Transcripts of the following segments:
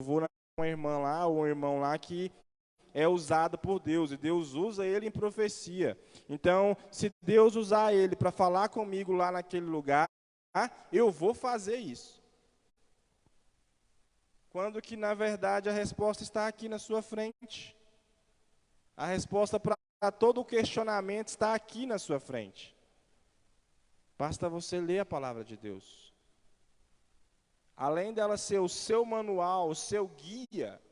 vou na uma irmã lá ou um irmão lá que é usado por Deus, e Deus usa ele em profecia. Então, se Deus usar ele para falar comigo lá naquele lugar, eu vou fazer isso. Quando que, na verdade, a resposta está aqui na sua frente. A resposta para todo o questionamento está aqui na sua frente. Basta você ler a palavra de Deus. Além dela ser o seu manual, o seu guia,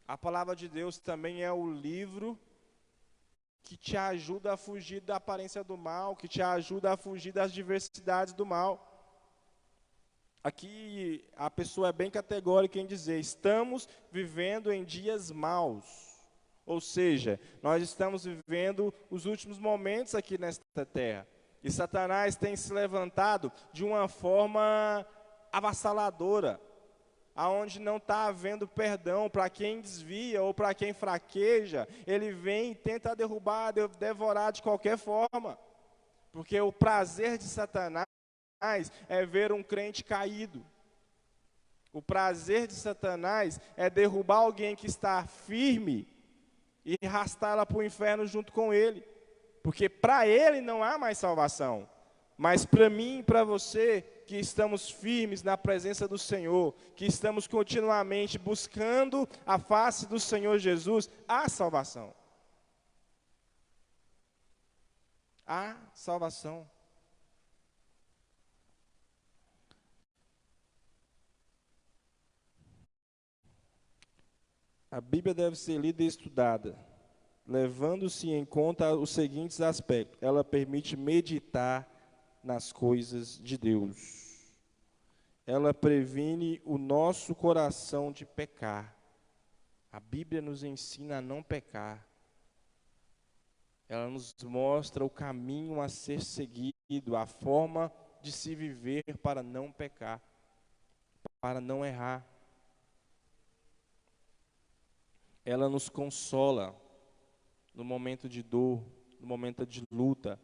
a palavra de Deus também é o livro que te ajuda a fugir da aparência do mal, que te ajuda a fugir das diversidades do mal. Aqui a pessoa é bem categórica em dizer: estamos vivendo em dias maus. Ou seja, nós estamos vivendo os últimos momentos aqui nesta terra. E Satanás tem se levantado de uma forma avassaladora, aonde não está havendo perdão para quem desvia ou para quem fraqueja. Ele vem e tenta derrubar, devorar de qualquer forma. Porque o prazer de Satanás é ver um crente caído. O prazer de Satanás é derrubar alguém que está firme e arrastá-la para o inferno junto com ele. Porque para ele não há mais salvação. Mas para mim e para você, que estamos firmes na presença do Senhor, que estamos continuamente buscando a face do Senhor Jesus, há salvação. Há salvação. A Bíblia deve ser lida e estudada, levando-se em conta os seguintes aspectos. Ela permite meditar nas coisas de Deus. Ela previne o nosso coração de pecar. A Bíblia nos ensina a não pecar. Ela nos mostra o caminho a ser seguido, a forma de se viver para não pecar, para não errar. Ela nos consola no momento de dor, no momento de luta,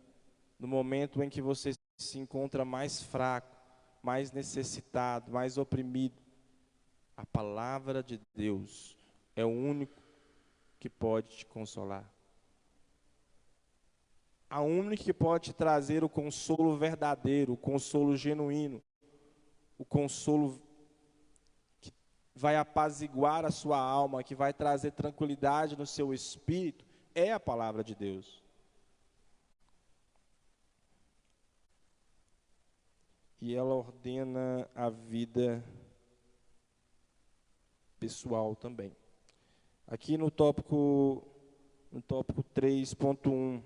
no momento em que você se encontra mais fraco, mais necessitado, mais oprimido. A palavra de Deus é o único que pode te consolar. A única que pode te trazer o consolo verdadeiro, o consolo genuíno, o consolo que vai apaziguar a sua alma, que vai trazer tranquilidade no seu espírito, é a palavra de Deus. E ela ordena a vida pessoal também. Aqui no tópico 3.1,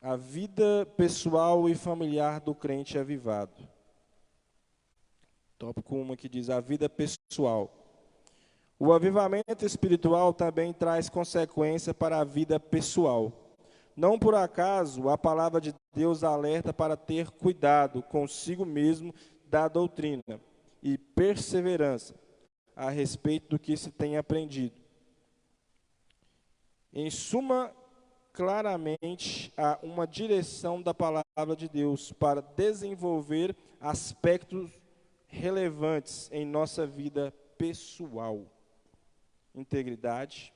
a vida pessoal e familiar do crente avivado. Tópico 1 que diz a vida pessoal. O avivamento espiritual também traz consequência para a vida pessoal. Não por acaso a palavra de Deus alerta para ter cuidado consigo mesmo da doutrina e perseverança a respeito do que se tem aprendido. Em suma, claramente há uma direção da palavra de Deus para desenvolver aspectos relevantes em nossa vida pessoal. Integridade,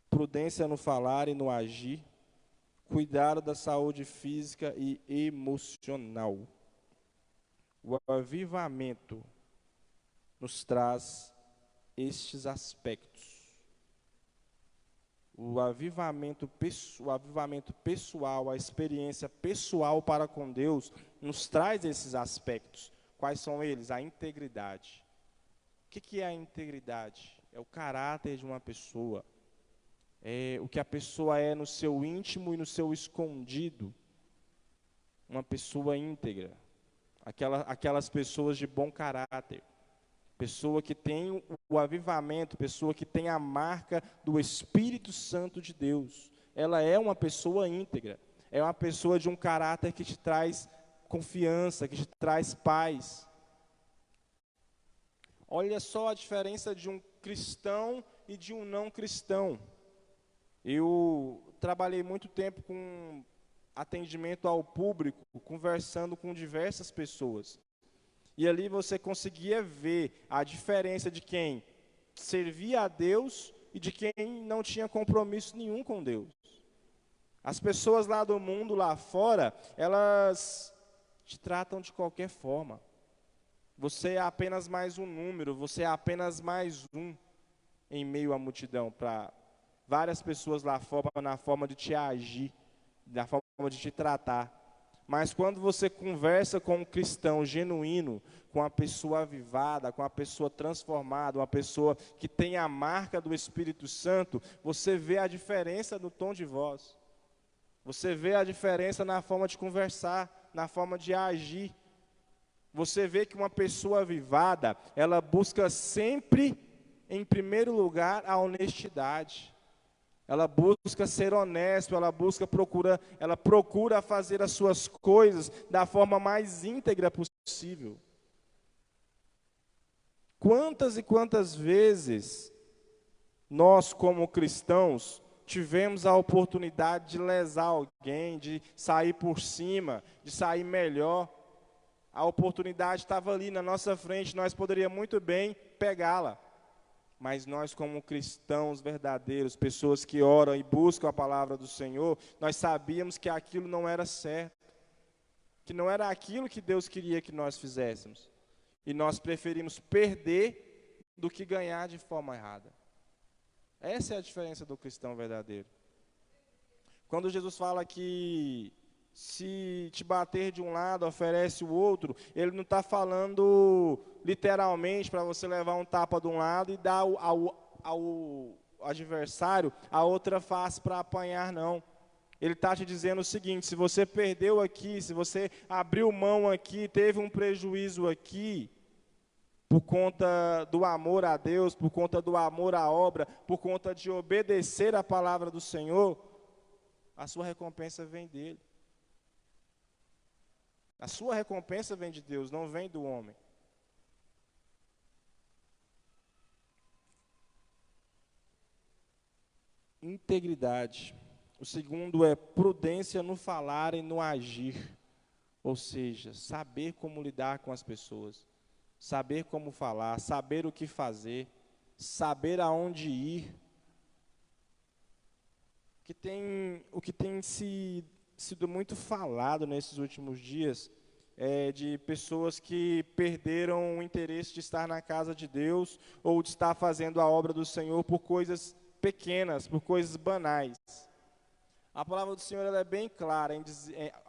prudência no falar e no agir, cuidado da saúde física e emocional. O avivamento nos traz estes aspectos. O avivamento pessoal, a experiência pessoal para com Deus, nos traz esses aspectos. Quais são eles? A integridade. O que é a integridade? É o caráter de uma pessoa. É o que a pessoa é no seu íntimo e no seu escondido. Uma pessoa íntegra. Aquelas pessoas de bom caráter. Pessoa que tem o avivamento, pessoa que tem a marca do Espírito Santo de Deus. Ela é uma pessoa íntegra. É uma pessoa de um caráter que te traz confiança, que te traz paz. Olha só a diferença de um cristão e de um não cristão. Eu trabalhei muito tempo com atendimento ao público, conversando com diversas pessoas. E ali você conseguia ver a diferença de quem servia a Deus e de quem não tinha compromisso nenhum com Deus. As pessoas lá do mundo, lá fora, elas te tratam de qualquer forma. Você é apenas mais um número, você é apenas mais um em meio à multidão, para várias pessoas lá fora, na forma de te agir, na forma de te tratar. Mas quando você conversa com um cristão genuíno, com uma pessoa avivada, com uma pessoa transformada, uma pessoa que tem a marca do Espírito Santo, você vê a diferença no tom de voz. Você vê a diferença na forma de conversar, na forma de agir. Você vê que uma pessoa avivada, ela busca sempre, em primeiro lugar, a honestidade. Ela busca ser honesto, ela procura fazer as suas coisas da forma mais íntegra possível. Quantas e quantas vezes nós, como cristãos, tivemos a oportunidade de lesar alguém, de sair por cima, de sair melhor. A oportunidade estava ali na nossa frente, nós poderíamos muito bem pegá-la. Mas nós, como cristãos verdadeiros, pessoas que oram e buscam a palavra do Senhor, nós sabíamos que aquilo não era certo, que não era aquilo que Deus queria que nós fizéssemos. E nós preferimos perder do que ganhar de forma errada. Essa é a diferença do cristão verdadeiro. Quando Jesus fala que se te bater de um lado, oferece o outro, ele não está falando literalmente para você levar um tapa de um lado e dar ao adversário a outra face para apanhar, não. Ele está te dizendo o seguinte: se você perdeu aqui, se você abriu mão aqui, teve um prejuízo aqui, por conta do amor a Deus, por conta do amor à obra, por conta de obedecer a palavra do Senhor, a sua recompensa vem dele. A sua recompensa vem de Deus, não vem do homem. Integridade. O segundo é prudência no falar e no agir. Ou seja, saber como lidar com as pessoas, saber como falar, saber o que fazer, saber aonde ir. O que tem sido muito falado nesses últimos dias é de pessoas que perderam o interesse de estar na casa de Deus ou de estar fazendo a obra do Senhor por coisas pequenas, por coisas banais. A palavra do Senhor ela é bem clara,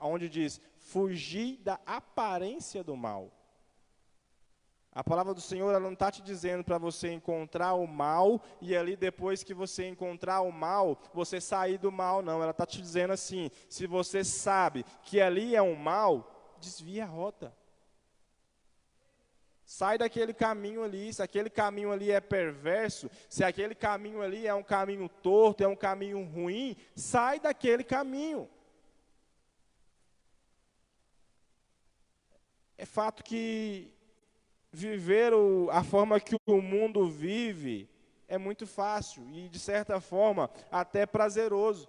onde diz: fugir da aparência do mal. A palavra do Senhor ela não está te dizendo para você encontrar o mal e ali depois que você encontrar o mal, você sair do mal, não. Ela está te dizendo assim: se você sabe que ali é um mal, desvia a rota. Sai daquele caminho ali. Se aquele caminho ali é perverso, se aquele caminho ali é um caminho torto, é um caminho ruim, sai daquele caminho. É fato que viver a forma que o mundo vive é muito fácil e, de certa forma, até prazeroso.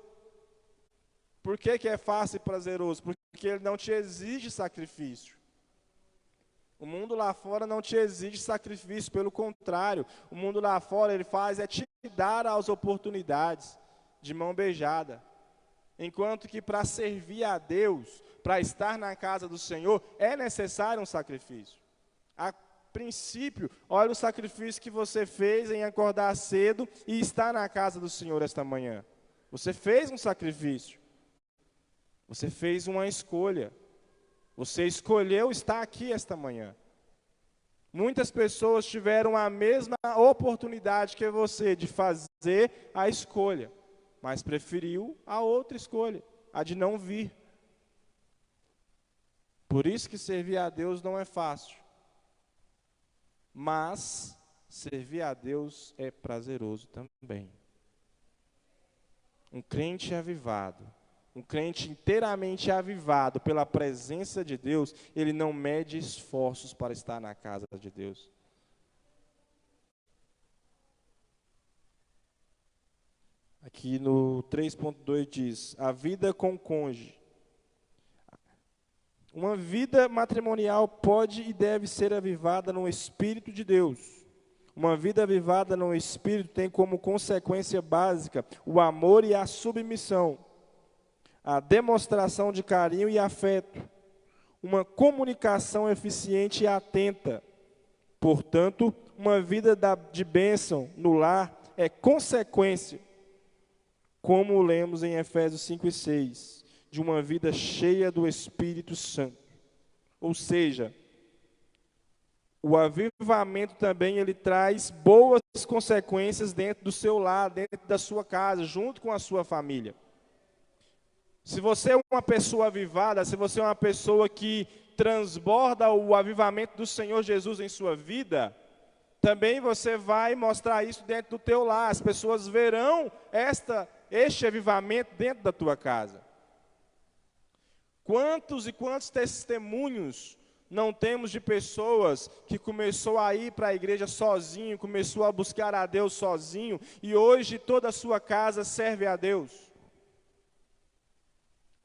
Por que é fácil e prazeroso? Porque ele não te exige sacrifício. O mundo lá fora não te exige sacrifício, pelo contrário, o mundo lá fora ele faz é te dar as oportunidades de mão beijada. Enquanto que para servir a Deus, para estar na casa do Senhor, é necessário um sacrifício. A princípio, olha o sacrifício que você fez em acordar cedo e estar na casa do Senhor esta manhã. Você fez um sacrifício. Você fez uma escolha. Você escolheu estar aqui esta manhã. Muitas pessoas tiveram a mesma oportunidade que você de fazer a escolha, mas preferiu a outra escolha, a de não vir. Por isso que servir a Deus não é fácil. Mas servir a Deus é prazeroso também. Um crente avivado, um crente inteiramente avivado pela presença de Deus, ele não mede esforços para estar na casa de Deus. Aqui no 3.2 diz: a vida com o cônjuge. Uma vida matrimonial pode e deve ser avivada no Espírito de Deus. Uma vida avivada no Espírito tem como consequência básica o amor e a submissão, a demonstração de carinho e afeto, uma comunicação eficiente e atenta. Portanto, uma vida de bênção no lar é consequência, como lemos em Efésios 5 e 6, de uma vida cheia do Espírito Santo. Ou seja, o avivamento também ele traz boas consequências dentro do seu lar, dentro da sua casa, junto com a sua família. Se você é uma pessoa avivada, se você é uma pessoa que transborda o avivamento do Senhor Jesus em sua vida, também você vai mostrar isso dentro do teu lar. As pessoas verão este avivamento dentro da tua casa. Quantos e quantos testemunhos não temos de pessoas que começou a ir para a igreja sozinho, começou a buscar a Deus sozinho, e hoje toda a sua casa serve a Deus?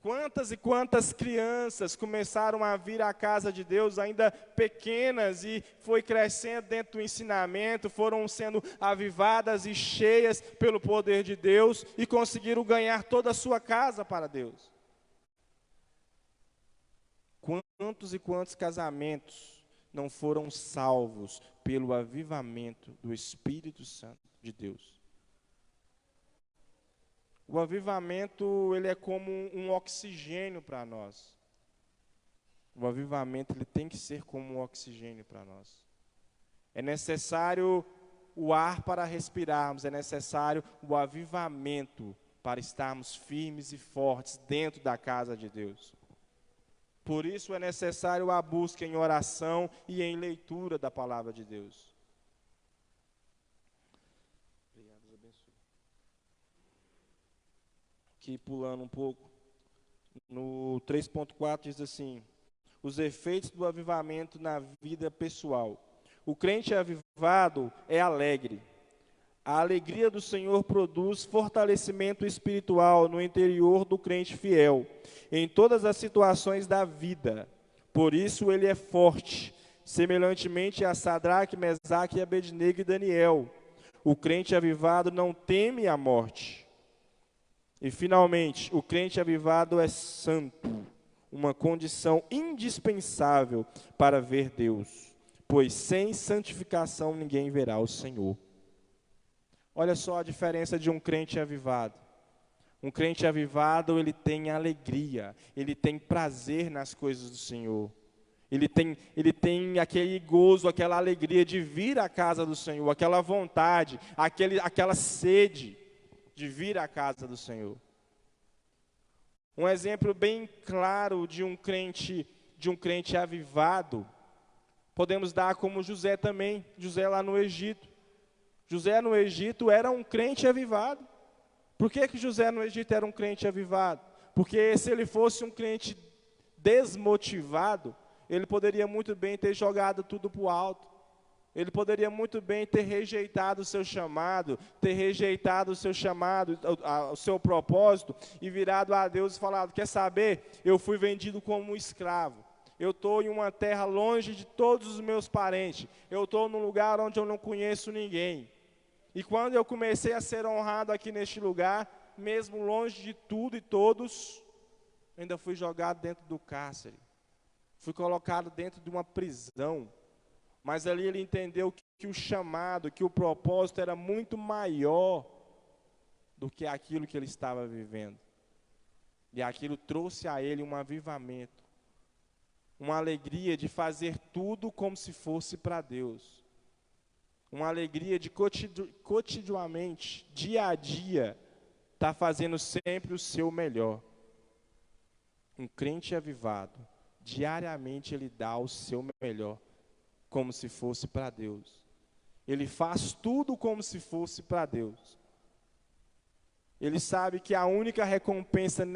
Quantas e quantas crianças começaram a vir à casa de Deus ainda pequenas e foi crescendo dentro do ensinamento, foram sendo avivadas e cheias pelo poder de Deus e conseguiram ganhar toda a sua casa para Deus? Quantos e quantos casamentos não foram salvos pelo avivamento do Espírito Santo de Deus? O avivamento, ele é como um oxigênio para nós. O avivamento, ele tem que ser como um oxigênio para nós. É necessário o ar para respirarmos, é necessário o avivamento para estarmos firmes e fortes dentro da casa de Deus. Por isso é necessário a busca em oração e em leitura da palavra de Deus. Aqui pulando um pouco, no 3.4 diz assim: os efeitos do avivamento na vida pessoal. O crente avivado é alegre. A alegria do Senhor produz fortalecimento espiritual no interior do crente fiel, em todas as situações da vida. Por isso ele é forte, semelhantemente a Sadraque, Mesaque e Abednego e Daniel. O crente avivado não teme a morte. E, finalmente, o crente avivado é santo, uma condição indispensável para ver Deus, pois sem santificação ninguém verá o Senhor. Olha só a diferença de um crente avivado. Um crente avivado, ele tem alegria, ele tem prazer nas coisas do Senhor. Ele tem aquele gozo, aquela alegria de vir à casa do Senhor, aquela vontade, aquela sede de vir à casa do Senhor. Um exemplo bem claro de um crente avivado, podemos dar como José também, José lá no Egito. José no Egito era um crente avivado. Por que José no Egito era um crente avivado? Porque se ele fosse um crente desmotivado, ele poderia muito bem ter jogado tudo para o alto. Ele poderia muito bem ter rejeitado o seu chamado, o seu propósito, e virado a Deus e falado: quer saber, eu fui vendido como um escravo. Eu estou em uma terra longe de todos os meus parentes. Eu estou num lugar onde eu não conheço ninguém. E quando eu comecei a ser honrado aqui neste lugar, mesmo longe de tudo e todos, ainda fui jogado dentro do cárcere. Fui colocado dentro de uma prisão. Mas ali ele entendeu que o chamado, que o propósito era muito maior do que aquilo que ele estava vivendo. E aquilo trouxe a ele um avivamento, uma alegria de fazer tudo como se fosse para Deus. Uma alegria de cotidianamente, dia a dia, estar fazendo sempre o seu melhor. Um crente avivado, diariamente ele dá o seu melhor, como se fosse para Deus. Ele faz tudo como se fosse para Deus. Ele sabe que a única recompensa